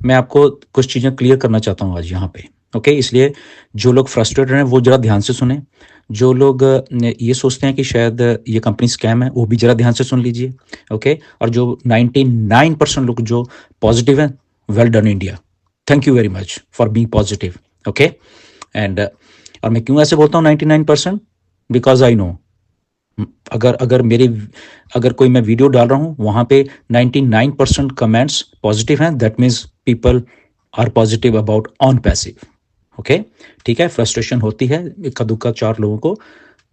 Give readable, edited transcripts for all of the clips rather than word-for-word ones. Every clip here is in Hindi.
मैं आपको कुछ चीज़ें क्लियर करना चाहता हूँ आज यहाँ पे, ओके? इसलिए जो लोग फ्रस्ट्रेटेड हैं वो ज़रा ध्यान से सुनें। जो लोग ये सोचते हैं कि शायद ये कंपनी स्कैम है, वो भी ज़रा ध्यान से सुन लीजिए, ओके? और जो 99% लोग जो पॉजिटिव हैं, well done India. Thank you very much for being positive, okay? And और मैं क्यों ऐसे बोलता हूँ 99%? बिकॉज़ आई नो अगर अगर मेरी अगर कोई मैं वीडियो डाल रहा हूँ वहाँ पे 99% कमेंट्स पॉजिटिव हैं, that means people are positive about on passive, okay? ठीक है, फ्रस्ट्रेशन होती है इक्का दुक्का 4 लोगों को,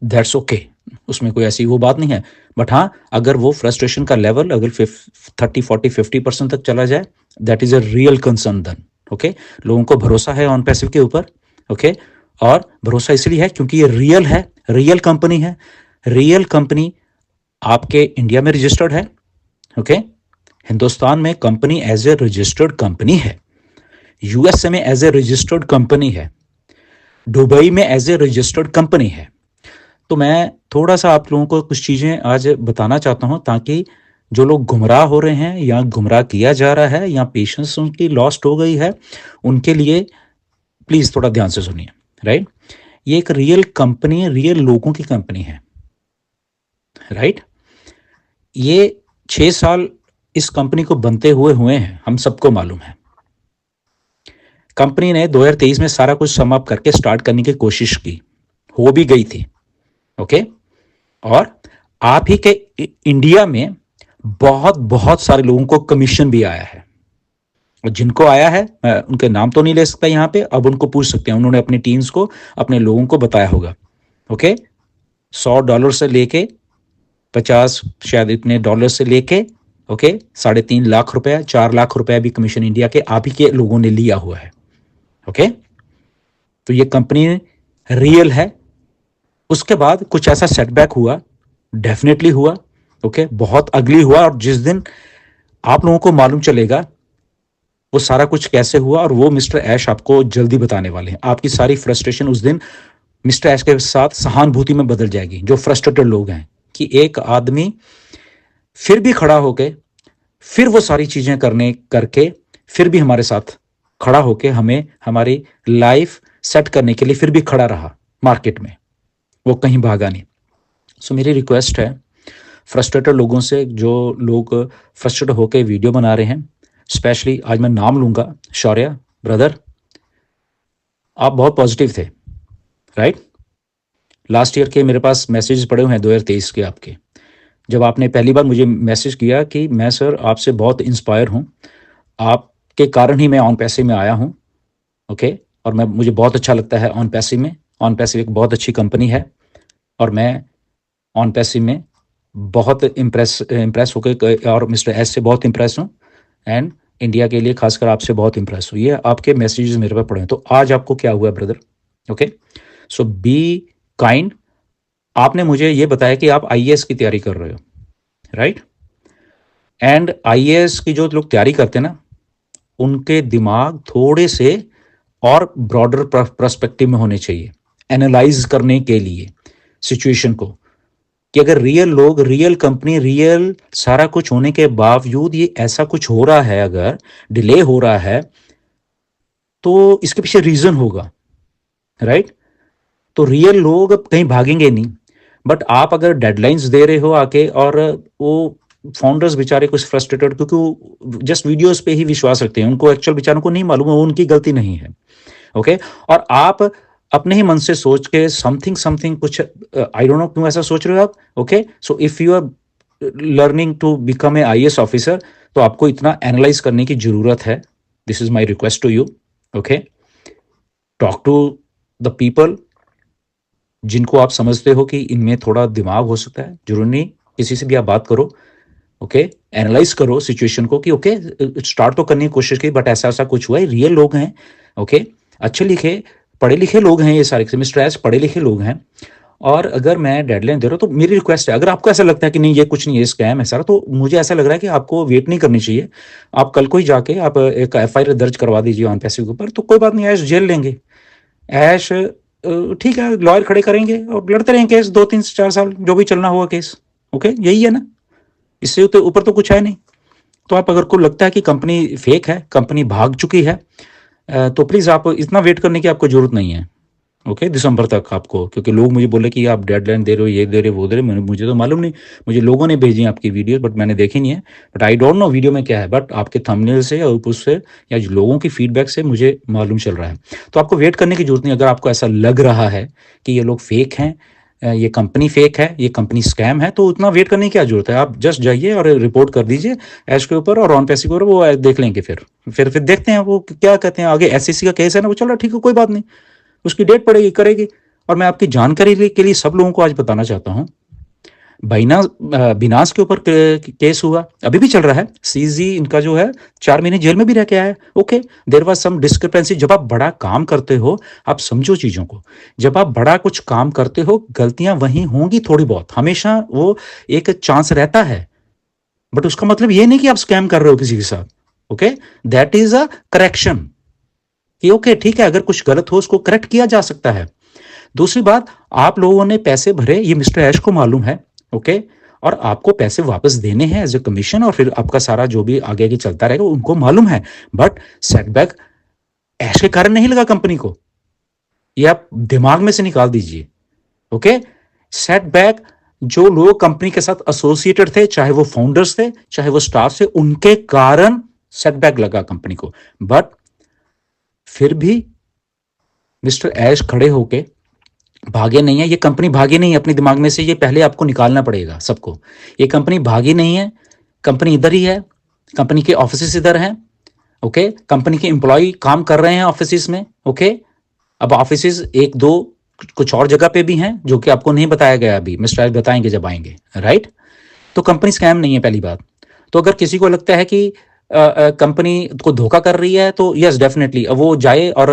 दैट्स ओके, उसमें कोई ऐसी वो बात नहीं है। बट हाँ, अगर वो फ्रस्ट्रेशन का लेवल अगर 30 40 50% तक चला जाए, that is a real concern then, okay? लोगों को भरोसा है ऑन पैसिव के ऊपर, ओके? और भरोसा इसलिए है क्योंकि ये रियल है, रियल कंपनी है। रियल कंपनी आपके इंडिया में रजिस्टर्ड है, ओके? हिंदुस्तान में company as a registered company है, यूएसए में एज ए रजिस्टर्ड कंपनी है, दुबई में एज ए रजिस्टर्ड कंपनी है। तो मैं थोड़ा सा आप लोगों को कुछ चीज़ें आज बताना चाहता हूं ताकि जो लोग गुमराह हो रहे हैं या गुमराह किया जा रहा है या पेशेंस उनकी लॉस्ट हो गई है, उनके लिए प्लीज़ थोड़ा ध्यान से सुनिए, राइट? ये एक रियल कंपनी, रियल लोगों की कंपनी है, राइट? ये 6 साल इस कंपनी को बनते हुए हैं, हम सबको मालूम है। कंपनी ने 2023 में सारा कुछ सम अप करके स्टार्ट करने की कोशिश की, हो भी गई थी, ओके? और आप ही के इंडिया में बहुत बहुत सारे लोगों को कमीशन भी आया है, और जिनको आया है मैं उनके नाम तो नहीं ले सकता यहाँ पे, अब उनको पूछ सकते हैं, उन्होंने अपनी टीम्स को, अपने लोगों को बताया होगा, ओके? $100 से लेके 50 शायद इतने डॉलर से लेके, ओके, 3.5 लाख रुपया, 4 लाख रुपया भी कमीशन इंडिया के आप ही के लोगों ने लिया हुआ है, ओके? तो ये कंपनी रियल है। उसके बाद कुछ ऐसा सेटबैक हुआ, डेफिनेटली हुआ, ओके? बहुत अगली हुआ, और जिस दिन आप लोगों को मालूम चलेगा वो सारा कुछ कैसे हुआ, और वो मिस्टर ऐश आपको जल्दी बताने वाले हैं। आपकी सारी फ्रस्ट्रेशन उस दिन मिस्टर ऐश के साथ सहानुभूति में बदल जाएगी, जो फ्रस्ट्रेटेड लोग हैं कि एक आदमी फिर भी खड़ा होके, फिर वो सारी चीजें करके फिर भी हमारे साथ खड़ा होके हमें हमारी लाइफ सेट करने के लिए फिर भी खड़ा रहा मार्केट में, वो कहीं भागा नहीं। सो मेरी रिक्वेस्ट है फ्रस्ट्रेटेड लोगों से, जो लोग फ्रस्ट्रेट होके वीडियो बना रहे हैं, स्पेशली आज मैं नाम लूंगा, शौर्य ब्रदर, आप बहुत पॉजिटिव थे, राइट? लास्ट ईयर के मेरे पास मैसेज पड़े हुए हैं 2023 के आपके, जब आपने पहली बार मुझे मैसेज किया कि मैं सर आपसे बहुत इंस्पायर हूँ, आपके कारण ही मैं ऑन पैसे में आया हूँ, ओके? और मुझे बहुत अच्छा लगता है ऑन पैसे में। ऑन पैसे एक बहुत अच्छी कंपनी है, और मैं ऑन पैसे में बहुत इम्प्रेस होकर और मिस्टर एस से बहुत इम्प्रेस हूँ, एंड इंडिया के लिए खासकर आपसे बहुत इम्प्रेस हूँ। ये आपके मैसेजेस मेरे पास पड़े हैं। तो आज आपको क्या हुआ brother, okay? So be kind. आपने मुझे ये बताया कि आप आईएएस की तैयारी कर रहे हो, राइट? एंड आईएएस की जो लोग तैयारी करते हैं ना, उनके दिमाग थोड़े से और ब्रॉडर पर्सपेक्टिव में होने चाहिए, एनालाइज करने के लिए सिचुएशन को, कि अगर रियल लोग, रियल कंपनी, रियल सारा कुछ होने के बावजूद ये ऐसा कुछ हो रहा है, अगर डिले हो रहा है, तो इसके पीछे रीजन होगा, राइट? तो रियल लोग कहीं भागेंगे नहीं। बट आप अगर डेडलाइंस दे रहे हो आके, और वो फाउंडर्स बेचारे कुछ फ्रस्ट्रेटेड, क्योंकि वो जस्ट वीडियोस पे ही विश्वास रखते हैं, उनको एक्चुअल बेचारों को नहीं मालूम है, वो उनकी गलती नहीं है, ओके? और आप अपने ही मन से सोच के समथिंग समथिंग कुछ, आई डोंट नो क्यों ऐसा सोच रहे हो आप, okay? So if you are learning to become an IAS officer, तो आपको इतना एनालाइज करने की जरूरत है। This is my request to you, okay? Talk to the people जिनको आप समझते हो कि इनमें थोड़ा दिमाग हो सकता है, जरूरी नहीं किसी से भी आप बात करो, ओके? एनालाइज करो सिचुएशन को कि ओके, स्टार्ट तो करने की कोशिश की, बट ऐसा ऐसा कुछ हुआ है, रियल लोग हैं, ओके? अच्छे लिखे पढ़े लिखे लोग हैं, ये सारे मिस्टर एस पढ़े लिखे लोग हैं। और अगर मैं डेडलाइन दे रहा हूँ तो मेरी रिक्वेस्ट है, अगर आपको ऐसा लगता है कि नहीं ये कुछ नहीं है, स्कैम है सारा, तो मुझे ऐसा लग रहा है कि आपको वेट नहीं करनी चाहिए। आप कल को ही जाके आप एक एफआईआर दर्ज करवा दीजिए ऑन पैसे के ऊपर, तो कोई बात नहीं, ऐश झेल लेंगे, ऐश ठीक है, लॉयर खड़े करेंगे और लड़ते रहेंगे केस 2 3 4 साल, जो भी चलना हुआ केस, ओके? यही है ना, इससे ऊपर तो कुछ है नहीं, तो आप अगर को लगता है कि कंपनी फेक है, कंपनी भाग चुकी है, तो प्लीज़ आप इतना वेट करने की आपको ज़रूरत नहीं है, ओके, दिसंबर तक आपको। क्योंकि लोग मुझे बोले कि आप डेडलाइन दे रहे हो, ये दे रहे हो, वो दे रहे हो, मुझे तो मालूम नहीं, मुझे लोगों ने भेजी आपकी वीडियो, बट मैंने देखी नहीं है, but I don't know video में क्या है, बट आपके थंबनेल से और उससे या जो लोगों की फीडबैक से मुझे मालूम चल रहा है। तो आपको वेट करने की जरूरत नहीं। अगर आपको ऐसा लग रहा है कि ये लोग फेक हैं, ये कंपनी फेक है, ये कंपनी स्कैम है, तो उतना वेट करने की क्या जरूरत है। आप जस्ट जाइए और रिपोर्ट कर दीजिए ऐश के ऊपर और ऑन पैसे के ऊपर, वो देख लेंगे। फिर देखते हैं वो क्या कहते हैं आगे। एसईसी का केस है ना, वो चल रहा, ठीक है, कोई बात नहीं, उसकी डेट पड़ेगी, करेगी। और मैं आपकी जानकारी के लिए सब लोगों को आज बताना चाहता हूं, बिनास के ऊपर केस हुआ, अभी भी चल रहा है। सीजी इनका जो है 4 महीने जेल में भी रह के आया है। Okay, there was some discrepancy. जब आप बड़ा काम करते हो, आप समझो चीजों को, जब आप बड़ा कुछ काम करते हो, गलतियां वहीं होंगी थोड़ी बहुत, हमेशा वो एक चांस रहता है, बट उसका मतलब ये नहीं कि आप स्कैम कर रहे हो किसी के साथ। Okay, that is a correction, कि ओके ठीक है, अगर कुछ गलत हो उसको करेक्ट किया जा सकता है। दूसरी बात, आप लोगों ने पैसे भरे, ये मिस्टर ऐश को मालूम है, ओके, और आपको पैसे वापस देने हैं एज ए कमीशन, और फिर आपका सारा जो भी आगे आगे चलता रहेगा उनको मालूम है। बट सेटबैक ऐश के कारण नहीं लगा कंपनी को, ये आप दिमाग में से निकाल दीजिए। ओके, सेटबैक जो लोग कंपनी के साथ एसोसिएटेड थे, चाहे वो फाउंडर्स थे, चाहे वो स्टाफ थे, उनके कारण सेटबैक लगा कंपनी को। बट फिर भी मिस्टर ऐश खड़े होके भागे नहीं है। ये कंपनी भागी नहीं है अपने दिमाग में से, ये पहले आपको निकालना पड़ेगा सबको। ये कंपनी भागी नहीं है, कंपनी इधर ही है, कंपनी के ऑफिस इधर हैं, ओके, कंपनी के एम्प्लॉय काम कर रहे हैं ऑफिस में, ओके। अब ऑफिस एक दो कुछ और जगह पे भी हैं जो कि आपको नहीं बताया गया, अभी मिस्टर बताएंगे जब आएंगे, राइट। तो कंपनी स्कैम नहीं है, पहली बात। तो अगर किसी को लगता है कि कंपनी को धोखा कर रही है, तो यस डेफिनेटली वो जाए, और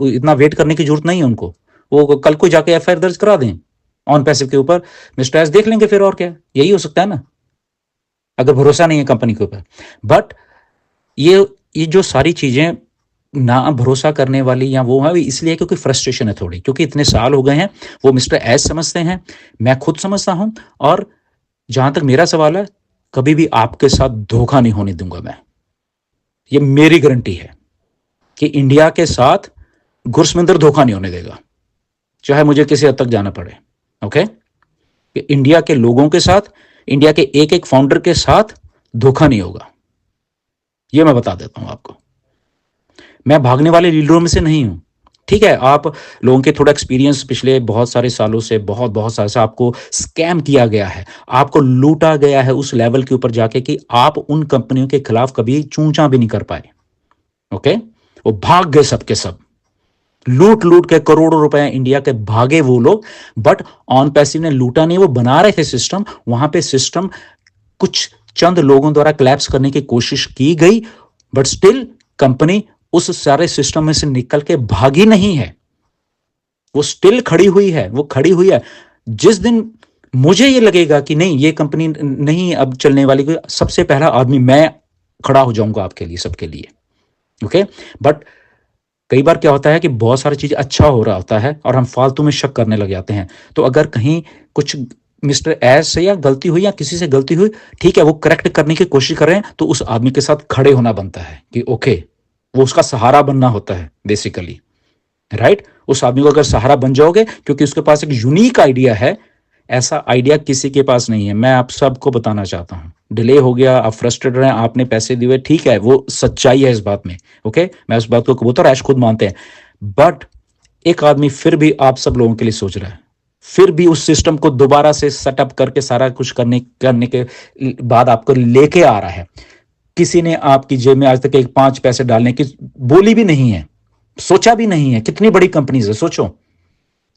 इतना वेट करने की जरूरत नहीं है उनको। वो कल को जाके एफआईआर दर्ज करा दें ऑन पैसिव के ऊपर, मिस्टर एस देख लेंगे फिर, और क्या, यही हो सकता है ना, अगर भरोसा नहीं है कंपनी के ऊपर। बट ये जो सारी चीजें ना भरोसा करने वाली या वो है, इसलिए क्योंकि फ्रस्ट्रेशन है थोड़ी, क्योंकि इतने साल हो गए हैं। वो मिस्टर एस समझते हैं, मैं खुद समझता हूं, और जहां तक मेरा सवाल है, कभी भी आपके साथ धोखा नहीं होने दूंगा मैं। ये मेरी गारंटी है कि इंडिया के साथ गुरसमिंदर धोखा नहीं होने देगा, चाहे मुझे किसी हद तक जाना पड़े। ओके, कि इंडिया के लोगों के साथ, इंडिया के एक एक फाउंडर के साथ धोखा नहीं होगा, यह मैं बता देता हूं आपको। मैं भागने वाले लीडरों में से नहीं हूं, ठीक है। आप लोगों के थोड़ा एक्सपीरियंस पिछले बहुत सारे सालों से, बहुत साल से आपको स्कैम किया गया है, आपको लूटा गया है उस लेवल के ऊपर जाके कि आप उन कंपनियों के खिलाफ कभी चूंचा भी नहीं कर पाए। ओके, वो भाग गए सबके सब, लूट लूट के करोड़ों रुपए इंडिया के भागे वो लोग। बट ऑन पैसिव ने लूटा नहीं, वो बना रहे थे सिस्टम, वहां पे सिस्टम कुछ चंद लोगों द्वारा क्लैप्स करने की कोशिश की गई, बट स्टिल कंपनी उस सारे सिस्टम में से निकल के भागी नहीं है, वो स्टिल खड़ी हुई है, वो खड़ी हुई है। जिस दिन मुझे ये लगेगा कि नहीं ये कंपनी नहीं अब चलने वाली, सबसे पहला आदमी मैं खड़ा हो जाऊंगा आपके लिए, सबके लिए। ओके, बट कई बार क्या होता है कि बहुत सारी चीजें अच्छा हो रहा होता है और हम फालतू में शक करने लग जाते हैं। तो अगर कहीं कुछ मिस्टर एस से या गलती हुई या किसी से गलती हुई, ठीक है, वो करेक्ट करने की कोशिश कर रहे हैं, तो उस आदमी के साथ खड़े होना बनता है कि ओके, वो उसका सहारा बनना होता है बेसिकली, राइट। उस आदमी को अगर सहारा बन जाओगे, क्योंकि उसके पास एक यूनिक आइडिया है, ऐसा आइडिया किसी के पास नहीं है। मैं आप सबको बताना चाहता हूं, डिले हो गया, आप फ्रस्ट्रेटेड रहे, आपने पैसे दिए, ठीक है, वो सच्चाई है इस बात में, ओके, मैं उस बात को कबूतर ऐश खुद मानते हैं। बट एक आदमी फिर भी आप सब लोगों के लिए सोच रहा है, फिर भी उस सिस्टम को दोबारा से सेटअप करके सारा कुछ करने के बाद आपको लेके आ रहा है। किसी ने आपकी जेब में आज तक एक 5 पैसे डालने की बोली भी नहीं है, सोचा भी नहीं है। कितनी बड़ी कंपनी है, सोचो,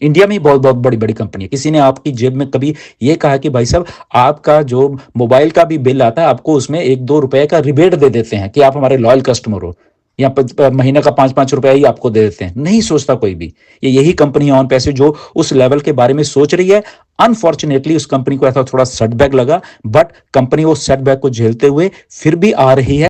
इंडिया में बहुत बहुत बड़ी बड़ी कंपनी है। किसी ने आपकी जेब में कभी ये कहा कि भाई साहब आपका जो मोबाइल का भी बिल आता है, आपको उसमें 1-2 रुपए का रिबेट दे देते हैं कि आप हमारे लॉयल कस्टमर हो, या महीने का 5-5 रुपए ही आपको दे देते हैं। नहीं सोचता कोई भी। ये यही कंपनी ऑन पैसे जो उस लेवल के बारे में सोच रही है। अनफॉर्चुनेटली उस कंपनी को ऐसा थोड़ा सेटबैक लगा, बट कंपनी वो सेटबैक को झेलते हुए फिर भी आ रही है।